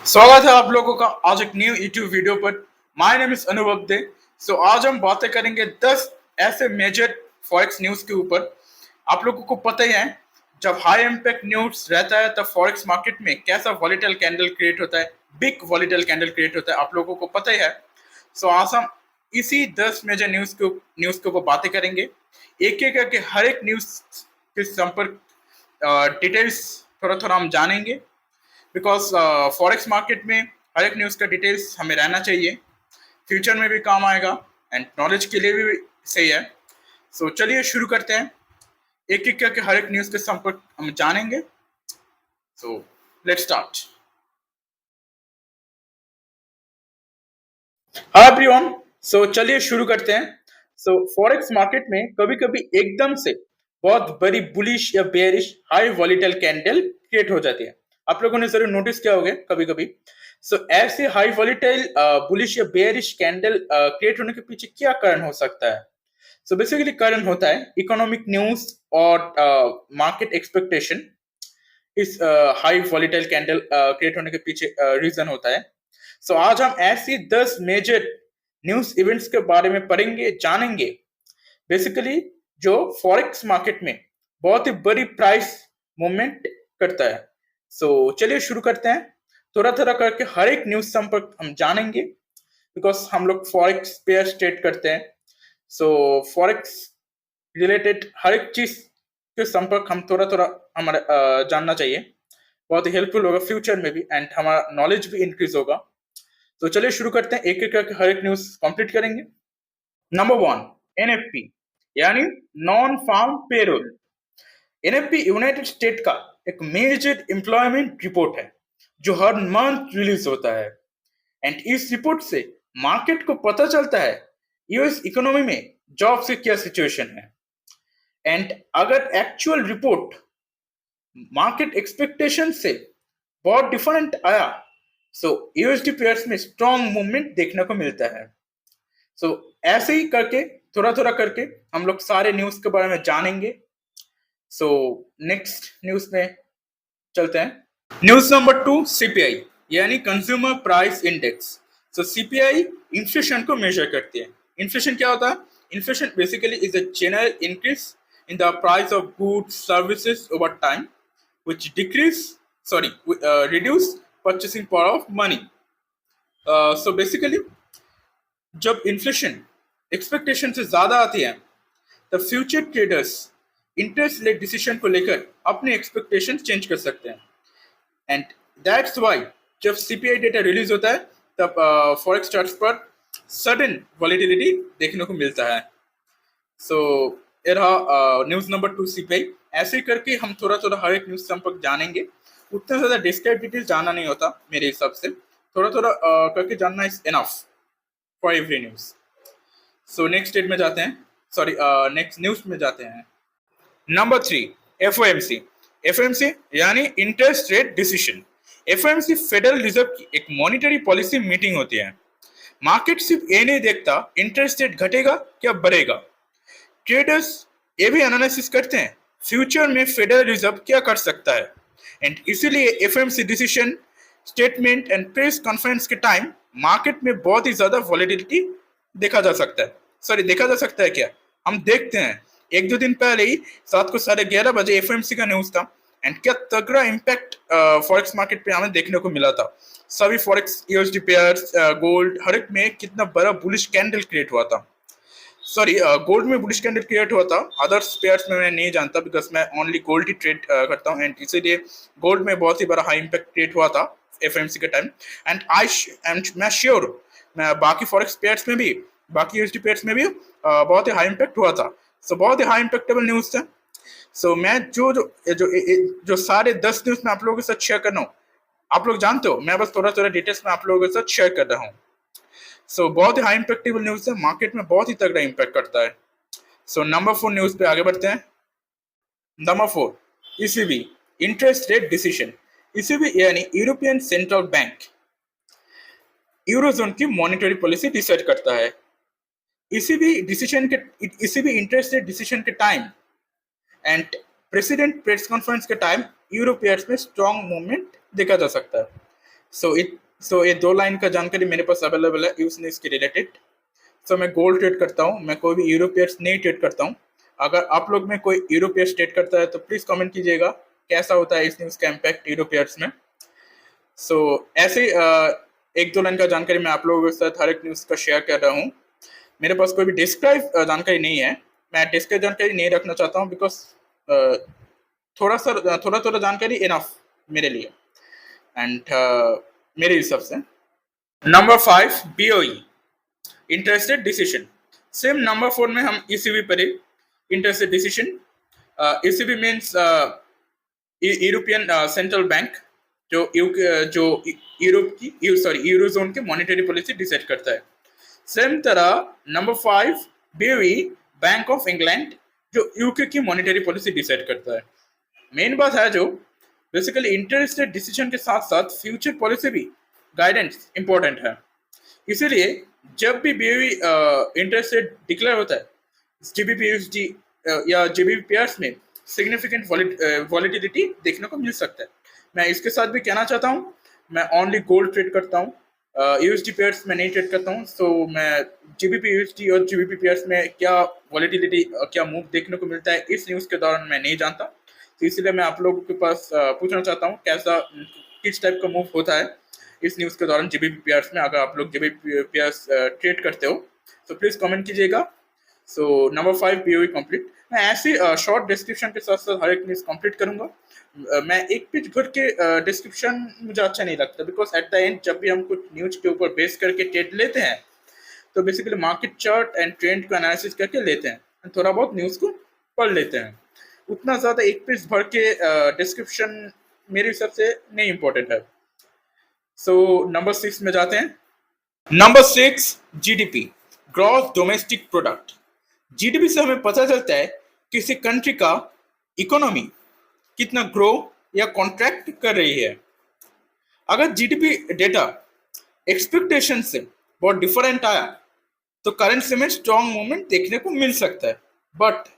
स्वागत है आप लोगों का आज एक न्यू यूट्यूब वीडियो पर। माय नेम इज अनुभव दे। सो आज हम बातें करेंगे 10 ऐसे मेजर फॉरेक्स न्यूज के ऊपर। आप लोगों को पता ही है, जब हाई इम्पैक्ट न्यूज रहता है तब फॉरेक्स मार्केट में कैसा वॉलेटाइल कैंडल क्रिएट होता है, बिग वॉलेटाइल कैंडल क्रिएट होता है, आप लोगों को पता ही है। सो आज हम इसी 10 मेजर न्यूज के ऊपर बातें करेंगे, एक एक करके हर एक न्यूज के संपर्क डिटेल्स थोड़ा थोड़ा हम जानेंगे। बिकॉज फॉरेक्स मार्केट में हर एक न्यूज़ का डिटेल्स हमें रहना चाहिए, फ्यूचर में भी काम आएगा एंड नॉलेज के लिए भी सही है। सो चलिए शुरू करते हैं, एक एक करके हर एक न्यूज़ के संपर्क हम जानेंगे। So let's start. Hi everyone, so चलिए शुरू करते हैं। सो फॉरेक्स मार्केट में कभी कभी एकदम से बहुत बड़ी बुलिश या bearish high volatile candle create हो जाती है। आप लोगों ने जरूर नोटिस किया होगा कभी कभी। सो ऐसे हाई वॉलेटाइल बुलिश या बेयरिश कैंडल क्रिएट होने के पीछे क्या कारण हो सकता है? सो बेसिकली कारण होता है इकोनॉमिक न्यूज और मार्केट एक्सपेक्टेशन। इस हाई वॉलेटाइल कैंडल क्रिएट होने के पीछे रीजन होता है। सो आज हम ऐसी 10 मेजर न्यूज इवेंट्स के बारे में पढ़ेंगे, जानेंगे, बेसिकली जो फॉरेक्स मार्केट में बहुत ही बड़ी प्राइस मूवमेंट करता है। सो चलिए शुरू करते हैं, थोड़ा थोड़ा करके हर एक न्यूज संपर्क हम जानेंगे, बिकॉज हम लोग फॉरेक्स पेयर ट्रेड करते हैं। सो फॉरेक्स रिलेटेड हर एक चीज के संपर्क हम थोड़ा थोड़ा हमारे जानना चाहिए, बहुत ही हेल्पफुल होगा फ्यूचर में भी एंड हमारा नॉलेज भी इंक्रीज होगा। तो चलिए शुरू करते हैं, एक एक करके हर एक न्यूज कंप्लीट करेंगे। नंबर 1, एनएफपी यानी non farm payroll. NFP United States का एक मेजर एम्प्लॉयमेंट रिपोर्ट है जो हर मंथ रिलीज होता है एंड इस रिपोर्ट से मार्केट को पता चलता है यूएस इकोनॉमी में जॉब की क्या सिचुएशन है। एंड अगर एक्चुअल रिपोर्ट मार्केट एक्सपेक्टेशन से बहुत डिफरेंट आया, सो यूएसडी पेयर्स में स्ट्रॉन्ग मूवमेंट देखने को मिलता है। सो ऐसे ही करके थोड़ा थोड़ा करके हम लोग सारे न्यूज के बारे में जानेंगे। सो नेक्स्ट न्यूज में चलते हैं। न्यूज नंबर 2, सीपीआई यानी कंज्यूमर प्राइस इंडेक्स। सो सीपीआई इन्फ्लेशन को मेजर करती है। इन्फ्लेशन क्या होता है? Inflation basically is a general increase in the price of goods services over time which reduce purchasing power of money. So basically जब inflation expectation से ज्यादा आती है तब future traders interest rate decision को लेकर अपने एक्सपेक्टेशन चेंज कर सकते हैं एंड दैट्स वाई जब सीपीआई डेटा रिलीज होता है तब फॉरेक्स चार्ट्स पर सडन वॉलेटिलिटी देखने को मिलता है। सो ये रहा न्यूज नंबर 2, सीपीआई। ऐसे ही करके हम थोड़ा थोड़ा हर एक न्यूज संपर्क जानेंगे, उतना ज्यादा डिस्क्राइब डिटेल्स जानना नहीं होता मेरे हिसाब से, थोड़ा थोड़ा करके जानना is enough for every news. So next state में जाते हैं, सॉरी नेक्स्ट न्यूज में जाते हैं। Number 3, FOMC. एफओएमसी यानी interest rate decision. FOMC federal reserve की एक मॉनिटरी पॉलिसी मीटिंग होती है। मार्केट सिर्फ ये नहीं देखता इंटरेस्ट रेट घटेगा क्या बढ़ेगा, ट्रेडर्स ये भी एनालिसिस करते हैं फ्यूचर में फेडरल रिजर्व क्या कर सकता है एंड इसीलिए FMC decision statement and press conference के टाइम मार्केट में बहुत ही ज्यादा वॉलेटिलिटी देखा जा सकता है। सॉरी, देखा जा सकता है क्या, हम देखते हैं। एक दो दिन पहले ही रात को 11:30 बजे एफएमसी का न्यूज था एंड क्या तगड़ा इम्पैक्ट फॉरेक्स मार्केट पे हमें देखने को मिला था। सभी फॉरेक्स यूएसडी पेयर्स, गोल्ड, हर एक में कितना बड़ा बुलिश कैंडल क्रिएट हुआ था। सॉरी, गोल्ड में बुलिश कैंडल क्रिएट हुआ था, अदर्स पेयर्स में मैं नहीं जानता बिकॉज मैं ओनली गोल्ड ही ट्रेड करता हूँ एंड इसीलिए गोल्ड में बहुत ही बड़ा हाई इम्पैक्ट क्रिएट हुआ था एफएमसी के टाइम एंड मैं श्योर मैं बाकी फॉरेक्स पेयर्स में भी, बाकी यूएसडी पेयर्स में भी बहुत ही हाई इम्पैक्ट हुआ था। सो बहुत ही हाई इम्पैक्टेबल न्यूज था। सो मैं जो जो जो जो सारे 10 न्यूज मैं आप लोगों के साथ शेयर कर रहा हूँ, आप लोग जानते हो मैं बस थोड़ा थोड़ा डिटेल्स में आप लोगों के साथ शेयर कर रहा हूँ। सो बहुत ही हाई इम्पैक्टेबल न्यूज है, मार्केट में बहुत ही तगड़ा इम्पैक्ट करता है। सो नंबर 4 न्यूज पे आगे बढ़ते हैं। Number 4, ECB interest rate decision. ECB यानी यूरोपियन सेंट्रल बैंक यूरोजोन की मॉनेटरी पॉलिसी डिसाइड करता है। ईसीबी इंटरेस्ट रेट डिसीजन के time and president press conference के टाइम यूरोपियंस में स्ट्रॉन्ग मूवमेंट देखा जा सकता है। सो ये 2 लाइन का जानकारी मेरे पास अवेलेबल है यूएस न्यूज़ के रिलेटेड। सो मैं गोल्ड ट्रेड करता हूँ, मैं कोई भी यूरोपियंस नहीं ट्रेड करता हूँ। अगर आप लोग में कोई यूरोपियंस ट्रेड करता है तो प्लीज़ कमेंट कीजिएगा कैसा होता है इस न्यूज़ का इम्पैक्ट यूरोपियंस में। सो ऐसे 1-2 लाइन का जानकारी मैं आप लोगों के साथ हर एक न्यूज़ का शेयर कर रहा हूँ। मेरे पास कोई भी डिस्क्राइब जानकारी नहीं है, मैं डिस्क्राइब जानकारी नहीं रखना चाहता हूँ बिकॉज थोड़ा जानकारी इनफ मेरे लिए एंड मेरे हिसाब से। Number 5 BOE interested decision. Same number 4 में हम ईसीबी पढ़े interested decision. ECB means European central bank जो यूरोप की यूरोजोन की मॉनेटरी पॉलिसी डिसाइड करता है। सेम तरह number 5 BOE bank of England जो यूके की मॉनेटरी पॉलिसी डिसाइड करता है। मेन बात है जो बेसिकली इंटरेस्ट रेट डिसीजन के साथ साथ फ्यूचर पॉलिसी भी गाइडेंस इंपॉर्टेंट है। इसीलिए जब भी बीओई इंटरेस्ट रेट डिक्लेयर होता है जीबीपी यूएसडी या जीबीपी पेयर्स में सिग्निफिकेंट वॉलिटिलिटी देखने को मिल सकता है। मैं इसके साथ भी कहना चाहता हूँ मैं ओनली गोल्ड ट्रेड करता हूँ, यूएसडी पेयर्स में नहीं ट्रेड करता हूँ। सो मैं जीबीपी यूएसडी और जीबीपी पेयर्स में क्या वॉलिटिलिटी क्या मूव देखने को मिलता है इस न्यूज़ के दौरान मैं नहीं जानता। तो इसलिए मैं आप लोगों के पास पूछना चाहता हूँ कैसा किस टाइप का मूव होता है इस न्यूज़ के दौरान जीबीपी पेयर्स में। अगर आप लोग जीबीपी पेयर्स ट्रेड करते हो तो प्लीज़ कमेंट कीजिएगा। So number 5 BOE complete. मैं ऐसी शॉर्ट डिस्क्रिप्शन के साथ साथ हर एक न्यूज़ कंप्लीट करूंगा। मैं एक पेज भर के डिस्क्रिप्शन मुझे अच्छा नहीं लगता बिकॉज एट द एंड जब भी हम कुछ न्यूज़ के ऊपर बेस करके ट्रेड लेते हैं तो basically market chart and trend को एनालिसिस करके लेते हैं, थोड़ा बहुत न्यूज़ को पढ़ लेते हैं। उतना ज़्यादा एक पेज भर के डिस्क्रिप्शन मेरे हिसाब से नहीं इम्पोर्टेंट है। सो नंबर 6 में जाते हैं। Number 6 GDP gross domestic product. GDP से हमें पता चलता है किसी कंट्री का इकोनॉमी कितना ग्रो या कॉन्ट्रैक्ट कर रही है। अगर जीडीपी डेटा एक्सपेक्टेशन से बहुत डिफरेंट आया तो करेंसी में स्ट्रॉन्ग मूवमेंट देखने को मिल सकता है। बट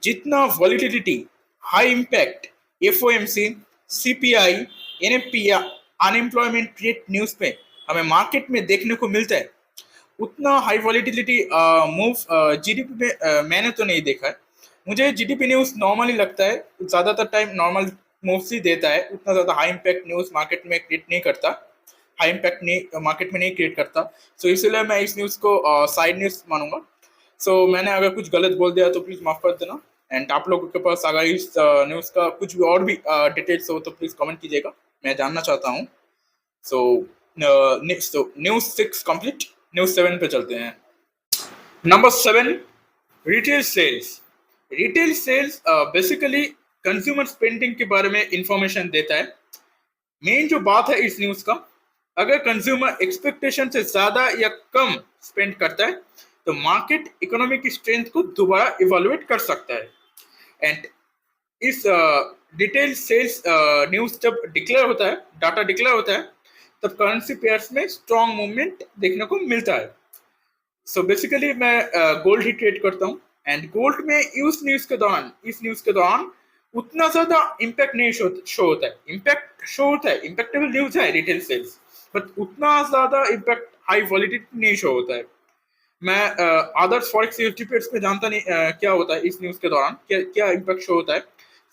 जितना volatility high impact FOMC CPI NFP या अनएम्प्लॉयमेंट रेट न्यूज़ में हमें मार्केट में देखने को मिलता है उतना हाई वॉलिटिलिटी मूव जीडीपी में मैंने तो नहीं देखा है। मुझे जीडीपी न्यूज़ नॉर्मली लगता है, ज़्यादातर टाइम नॉर्मल मूव्स ही देता है, उतना ज़्यादा हाई इम्पैक्ट न्यूज़ मार्केट में क्रिएट नहीं करता, हाई इम्पैक्ट नहीं मार्केट में नहीं क्रिएट करता। सो इसलिए मैं इस न्यूज़ को साइड न्यूज़ मानूंगा। सो मैंने अगर कुछ गलत बोल दिया तो प्लीज़ माफ़ कर देना। एंड आप लोगों के पास अगर इस न्यूज़ का कुछ भी और भी डिटेल्स हो तो प्लीज़ कमेंट कीजिएगा, मैं जानना चाहता हूँ। सो न्यूज़ 6 कंप्लीट, न्यूज़ 7 पे चलते हैं। Number 7 retail sales. Retail sales basically consumer spending के बारे में इंफॉर्मेशन देता है। मेन जो बात है इस न्यूज़ का, अगर कंज्यूमर एक्सपेक्टेशन से ज़्यादा या कम स्पेंड करता है तो मार्केट इकोनॉमी की स्ट्रेंथ को दोबारा इवैल्यूएट कर सकता है। एंड इस डिटेल सेल्स न्यूज़ जब डिक्लेयर होता है, डाटा डिक्लेयर होता है, तब करेंसी पेयर्स में स्ट्रॉन्ग मूवमेंट देखने को मिलता है। सो बेसिकली मैं गोल्ड ही ट्रेड करता हूँ एंड गोल्ड में इस न्यूज़ के दौरान उतना ज़्यादा इम्पैक्ट नहीं शो होता है। इम्पैक्ट शो होता है, इम्पैक्टेबल न्यूज़ है रिटेल सेल्स, बट उतना ज़्यादा इम्पैक्ट हाई वॉलिटिलिटी नहीं शो होता है। मैं अदर्स फॉरेक्स यूएसडी पेयर्स में जानता नहीं क्या होता है इस न्यूज़ के दौरान, क्या इम्पैक्ट शो होता है।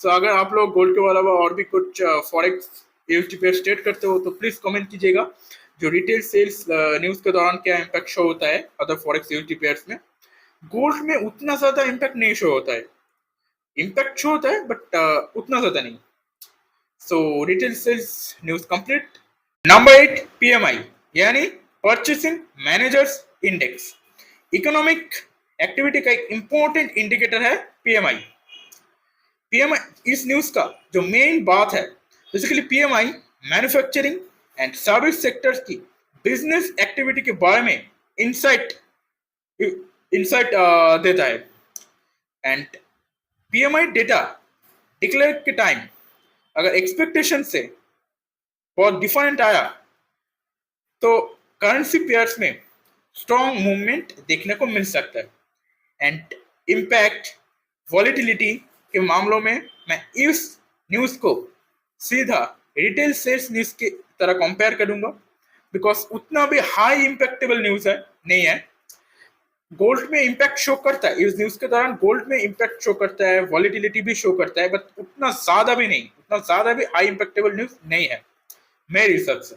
सो अगर आप लोग गोल्ड के अलावा और भी कुछ फॉरेक्स यूएसडी पेयर्स ट्रेड करते हो तो प्लीज़ कमेंट कीजिएगा जो रिटेल सेल्स न्यूज़ के दौरान क्या इम्पैक्ट शो होता है अदर फॉरेक्स यूएसडी पेयर्स में। गोल्ड में उतना ज़्यादा इम्पैक्ट नहीं शो होता है, इम्पैक्ट शो होता है बट उतना ज़्यादा नहीं। So retail sales news complete. Number 8 PMI यानी purchasing managers index. Economic activity का एक इंपॉर्टेंट इंडिकेटर है पीएमआई। पीएमआई इस न्यूज़ का जो मेन बात है, basically PMI manufacturing and service sectors की बिजनेस एक्टिविटी के बारे में इंसाइट देता है। एंड पीएमआई डेटा डिक्लेयर के टाइम अगर एक्सपेक्टेशन से बहुत डिफरेंट आया तो करेंसी पेयर्स में स्ट्रॉन्ग मूवमेंट देखने को मिल सकता है। एंड इम्पैक्ट वॉलिटिलिटी के मामलों में मैं इस न्यूज़ को सीधा रिटेल सेल्स न्यूज़ के तरह कंपेयर करूंगा, बिकॉज उतना भी हाई इम्पैक्टेबल न्यूज है नहीं है। गोल्ड में इम्पैक्ट शो करता है, इस न्यूज के दौरान गोल्ड में इम्पैक्ट शो करता है, वॉलिटिलिटी भी शो करता है, बट उतना ज्यादा भी नहीं, उतना ज्यादा भी हाई इम्पैक्टेबल न्यूज नहीं है मेरे हिसाब से।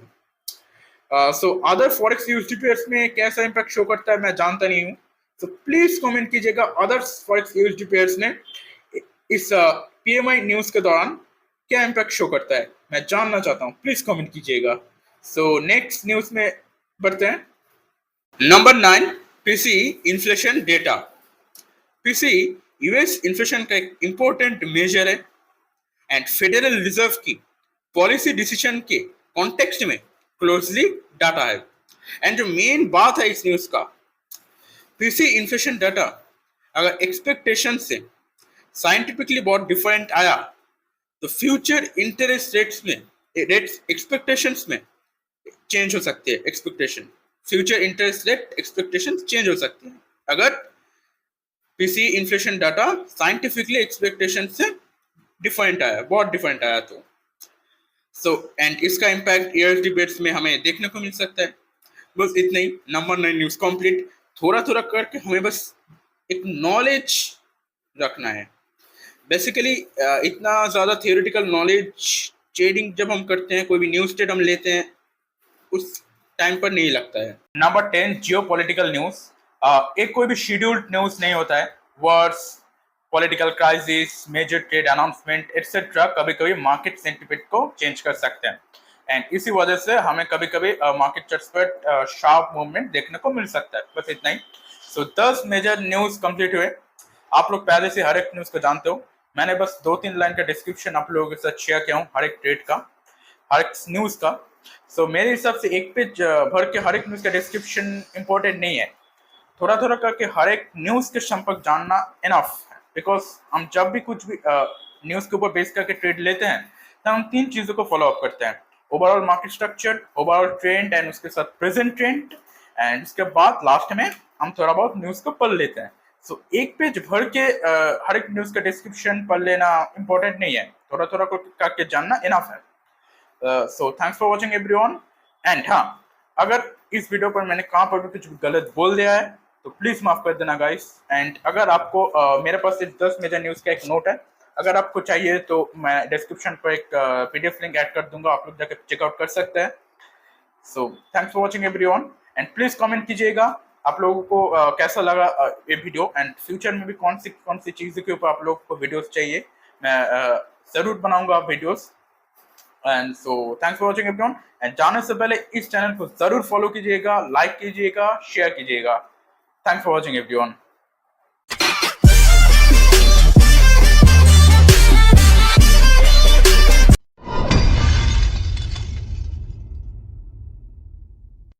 So other forex USD pairs में कैसा इम्पैक्ट शो करता है मैं जानता नहीं हूँ, तो प्लीज कमेंट कीजिएगा अदर फॉरेक्स यूएसडी पेयर्स ने इस पीएमआई न्यूज के दौरान क्या इम्पैक्ट शो करता है, मैं जानना चाहता हूँ, प्लीज कमेंट कीजिएगा। सो नेक्स्ट न्यूज में बढ़ते हैं। Number 9, PC inflation data. PC US inflation का एक इंपॉर्टेंट मेजर है एंड फेडरल रिजर्व की पॉलिसी डिसीजन के कॉन्टेक्स्ट में क्लोजली डाटा है। एंड जो मेन बात है इस न्यूज का, पीसी इन्फ्लेशन डाटा अगर एक्सपेक्टेशन से साइंटिफिकली बहुत डिफरेंट आया तो फ्यूचर इंटरेस्ट रेट्स में रेट्स एक्सपेक्टेशंस में चेंज हो सकती है। Expectation future interest rate expectation change हो सकती है अगर PC inflation data scientifically expectation से डिफरेंट आया, बहुत डिफरेंट आया तो। सो एंड इसका इम्पैक्ट ईयर्स डिबेट्स में हमें देखने को मिल सकता है। बस इतना ही, नंबर 9 न्यूज कंप्लीट। थोड़ा थोड़ा करके हमें बस एक नॉलेज रखना है। बेसिकली इतना ज़्यादा थियोरेटिकल नॉलेज ट्रेडिंग जब हम करते हैं, कोई भी न्यूज़ ट्रेड हम लेते हैं, उस टाइम पर नहीं लगता है। Number 10, geo political news. एक कोई भी शेड्यूल्ड न्यूज़ नहीं होता है। Words, political crisis, major trade announcement etcetera कभी कभी मार्केट सेंटिमेंट को चेंज कर सकते हैं एंड इसी वजह से हमें कभी कभी मार्केट चार्ट्स पर शार्प मूवमेंट देखने को मिल सकता है। बस इतना ही। सो 10 मेजर न्यूज कंप्लीट हुए। आप लोग पहले से हर एक न्यूज को जानते हो, मैंने बस 2-3 लाइन का डिस्क्रिप्शन आप लोगों के साथ शेयर किया हूँ हर एक ट्रेड का, हर एक न्यूज का। सो मेरे हिसाब से एक पेज भर के हर एक न्यूज का डिस्क्रिप्शन इंपॉर्टेंट नहीं है। थोड़ा थोड़ा करके हर एक न्यूज के संपर्क जानना इनफ है, बिकॉज हम जब भी कुछ भी न्यूज के ऊपर बेस करके ट्रेड लेते हैं तो हम 3 चीजों को फॉलो अप करते हैं: overall market structure, overall trend and उसके साथ प्रेजेंट ट्रेंड, एंड उसके बाद लास्ट में हम थोड़ा बहुत न्यूज को पढ़ लेते हैं। सो एक पेज भर के हर एक न्यूज का डिस्क्रिप्शन पढ़ लेना इंपॉर्टेंट नहीं है, थोड़ा थोड़ा करके जानना इनफ है। So thanks for watching everyone. And हाँ, अगर इस वीडियो पर मैंने कहाँ पर भी कुछ गलत बोल दिया है तो प्लीज माफ कर देना गाइस। एंड अगर आपको मेरे पास सिर्फ 10 मेजर न्यूज का एक नोट है, अगर आपको चाहिए तो मैं डिस्क्रिप्शन पर एक पीडीएफ लिंक ऐड कर दूंगा, आप लोग जाकर चेकआउट कर सकते हैं। So thanks for watching everyone and please comment कीजिएगा आप लोगों को कैसा लगा ये वीडियो, एंड फ्यूचर में भी कौन सी चीज़ों के ऊपर आप लोगों को वीडियोस चाहिए, मैं ज़रूर बनाऊंगा videos. And so thanks for watching everyone. And जाने से पहले इस चैनल को जरूर फॉलो कीजिएगा, लाइक कीजिएगा, शेयर कीजिएगा। Thanks for watching everyone.